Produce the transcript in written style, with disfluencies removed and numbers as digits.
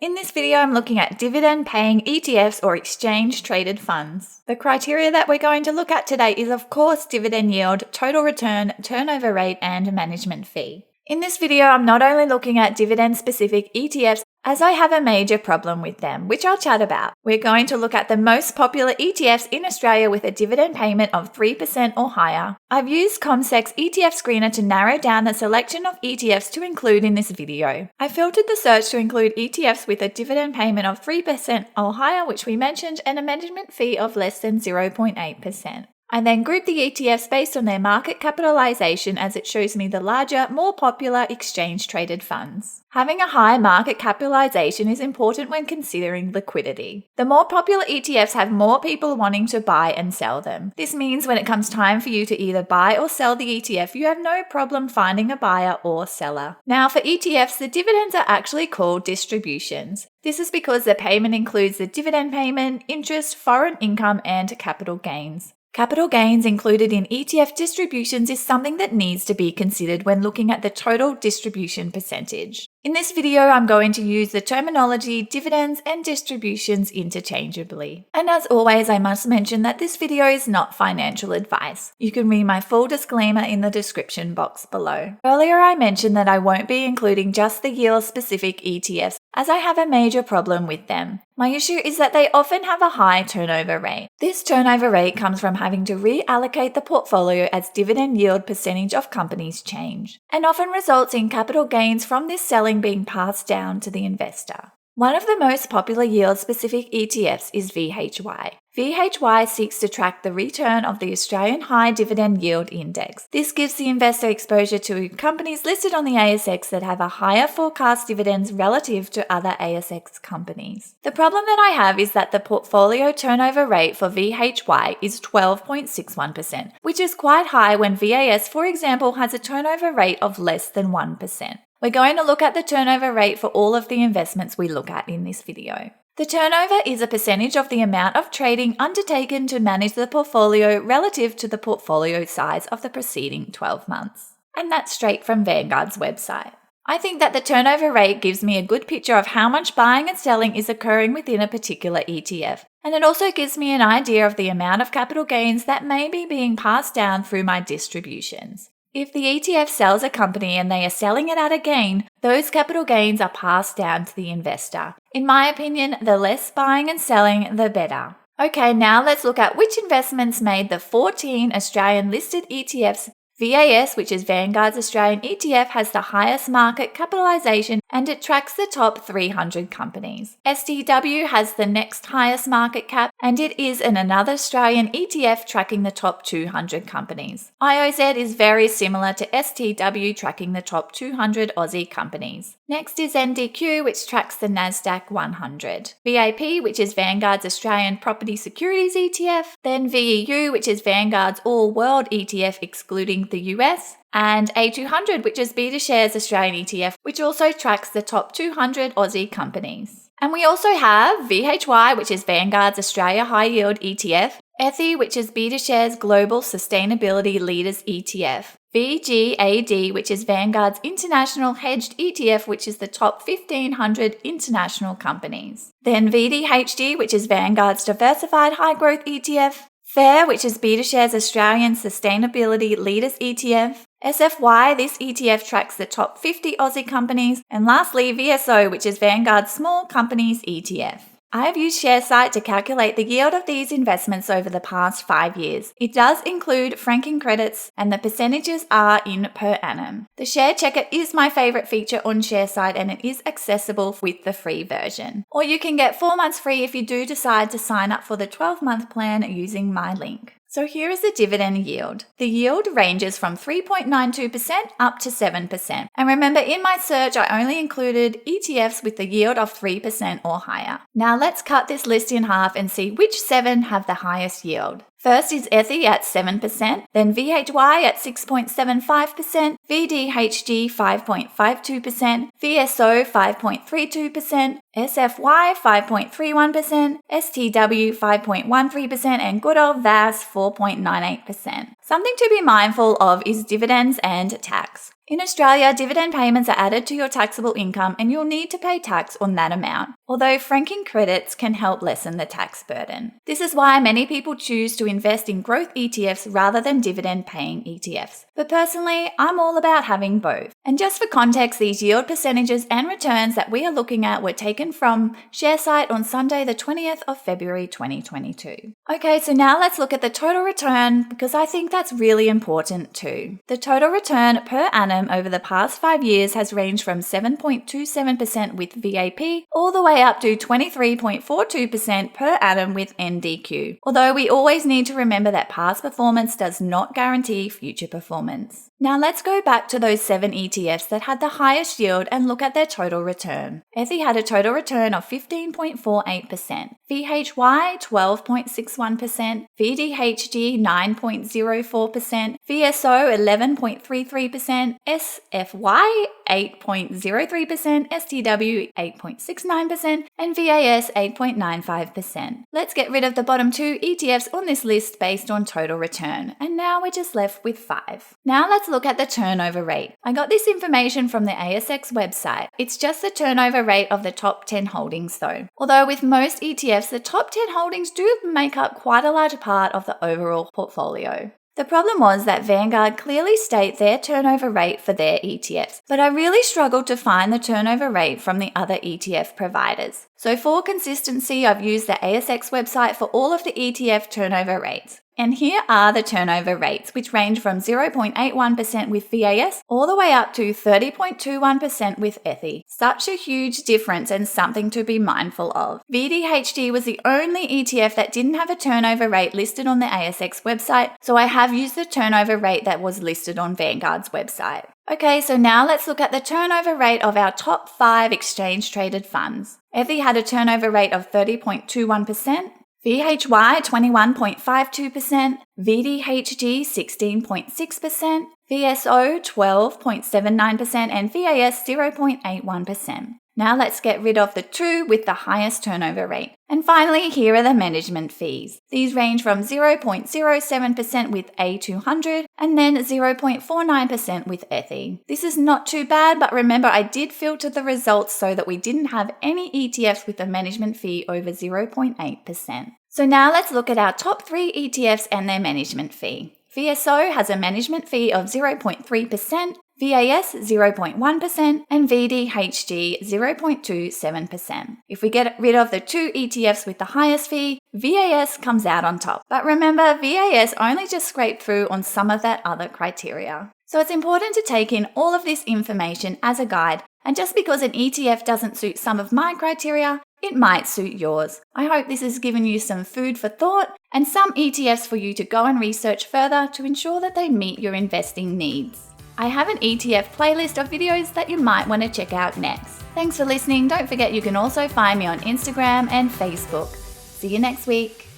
In this video, I'm looking at dividend-paying ETFs or exchange-traded funds. The criteria that we're going to look at today is, of course, dividend yield, total return, turnover rate, and management fee. In this video, I'm not only looking at dividend-specific ETFs, as I have a major problem with them, which I'll chat about. We're going to look at the most popular ETFs in Australia with a dividend payment of 3% or higher. I've used Commsec's ETF screener to narrow down the selection of ETFs to include in this video. I filtered the search to include ETFs with a dividend payment of 3% or higher, which we mentioned, and a management fee of less than 0.8%. I then grouped the ETFs based on their market capitalisation as it shows me the larger, more popular exchange-traded funds. Having a high market capitalisation is important when considering liquidity. The more popular ETFs have more people wanting to buy and sell them. This means when it comes time for you to either buy or sell the ETF, you have no problem finding a buyer or seller. Now for ETFs, the dividends are actually called distributions. This is because the payment includes the dividend payment, interest, foreign income, and capital gains. Capital gains included in ETF distributions is something that needs to be considered when looking at the total distribution percentage. In this video, I'm going to use the terminology dividends and distributions interchangeably. And as always, I must mention that this video is not financial advice. You can read my full disclaimer in the description box below. Earlier, I mentioned that I won't be including just the yield-specific ETFs as I have a major problem with them. My issue is that they often have a high turnover rate. This turnover rate comes from having to reallocate the portfolio as dividend yield percentage of companies change, and often results in capital gains from this selling being passed down to the investor. One of the most popular yield-specific ETFs is VHY. VHY seeks to track the return of the Australian High Dividend Yield Index. This gives the investor exposure to companies listed on the ASX that have a higher forecast dividends relative to other ASX companies. The problem that I have is that the portfolio turnover rate for VHY is 12.61%, which is quite high when VAS, for example, has a turnover rate of less than 1%. We're going to look at the turnover rate for all of the investments we look at in this video. The turnover is a percentage of the amount of trading undertaken to manage the portfolio relative to the portfolio size of the preceding 12 months. And that's straight from Vanguard's website. I think that the turnover rate gives me a good picture of how much buying and selling is occurring within a particular ETF. And it also gives me an idea of the amount of capital gains that may be being passed down through my distributions. If the ETF sells a company and they are selling it at a gain, those capital gains are passed down to the investor. In my opinion, the less buying and selling, the better. Okay, now let's look at which investments made the 14 Australian listed ETFs. VAS, which is Vanguards Australian ETF, has the highest market capitalisation and it tracks the top 300 companies. STW has the next highest market cap and it is another Australian ETF tracking the top 200 companies. IOZ is very similar to STW tracking the top 200 Aussie companies. Next is NDQ, which tracks the NASDAQ 100. VIP, which is Vanguard's Australian Property Securities ETF. Then VEU, which is Vanguard's All World ETF excluding the US. And A200, which is BetaShares Australian ETF, which also tracks the top 200 Aussie companies. And we also have VHY, which is Vanguard's Australia High Yield ETF. ETHI, which is BetaShares Global Sustainability Leaders ETF. VGAD, which is Vanguard's International Hedged ETF, which is the top 1,500 international companies. Then VDHD, which is Vanguard's Diversified High Growth ETF. FAIR, which is BetaShares Australian Sustainability Leaders ETF. SFY, this ETF tracks the top 50 Aussie companies. And lastly, VSO, which is Vanguard's Small Companies ETF. I have used Sharesight to calculate the yield of these investments over the past 5 years. It does include franking credits and the percentages are in per annum. The Share Checker is my favourite feature on Sharesight and it is accessible with the free version. Or you can get 4 months free if you do decide to sign up for the 12-month plan using my link. So here is the dividend yield. The yield ranges from 3.92% up to 7%. And remember, in my search, I only included ETFs with the yield of 3% or higher. Now let's cut this list in half and see which 7 have the highest yield. First is ETHI at 7%, then VHY at 6.75%, VDHG 5.52%, VSO 5.32%, SFY 5.31%, STW 5.13%, and good old VAS 4.98%. Something to be mindful of is dividends and tax. In Australia, dividend payments are added to your taxable income and you'll need to pay tax on that amount, although franking credits can help lessen the tax burden. This is why many people choose to invest in growth ETFs rather than dividend-paying ETFs. But personally, I'm all about having both. And just for context, these yield percentages and returns that we are looking at were taken from Sharesight on Sunday the 20th of February 2022. Okay, so now let's look at the total return because I think that's really important too. The total return per annum over the past 5 years has ranged from 7.27% with VAP all the way up to 23.42% per annum with NDQ. Although we always need to remember that past performance does not guarantee future performance. Now let's go back to those 7 ETFs that had the highest yield and look at their total return. Ethy had a total return of 15.48%, VHY 12.61%, VDHG 9.04%, VSO 11.33%, SFY 8.03%, STW 8.69%, and VAS 8.95%. Let's get rid of the bottom 2 ETFs on this list based on total return, and now we're just left with 5. Now let's look at the turnover rate. I got this information from the ASX website. It's just the turnover rate of the top 10 holdings though. Although with most ETFs, the top 10 holdings do make up quite a large part of the overall portfolio. The problem was that Vanguard clearly state their turnover rate for their ETFs, but I really struggled to find the turnover rate from the other ETF providers. So for consistency, I've used the ASX website for all of the ETF turnover rates. And here are the turnover rates, which range from 0.81% with VAS all the way up to 30.21% with Ethy. Such a huge difference and something to be mindful of. VDHG was the only ETF that didn't have a turnover rate listed on the ASX website, so I have used the turnover rate that was listed on Vanguard's website. Okay, so now let's look at the turnover rate of our top 5 exchange-traded funds. Ethy had a turnover rate of 30.21%. VHY 21.52%, VDHG 16.6%, VSO 12.79%, and VAS 0.81%. Now let's get rid of the 2 with the highest turnover rate. And finally, here are the management fees. These range from 0.07% with A200 and then 0.49% with Ethy. This is not too bad, but remember I did filter the results so that we didn't have any ETFs with a management fee over 0.8%. So now let's look at our top 3 ETFs and their management fee. VSO has a management fee of 0.3%, VAS 0.1%, and VDHG 0.27%. If we get rid of the 2 ETFs with the highest fee, VAS comes out on top. But remember, VAS only just scraped through on some of that other criteria. So it's important to take in all of this information as a guide, and just because an ETF doesn't suit some of my criteria, it might suit yours. I hope this has given you some food for thought and some ETFs for you to go and research further to ensure that they meet your investing needs. I have an ETF playlist of videos that you might want to check out next. Thanks for listening. Don't forget you can also find me on Instagram and Facebook. See you next week.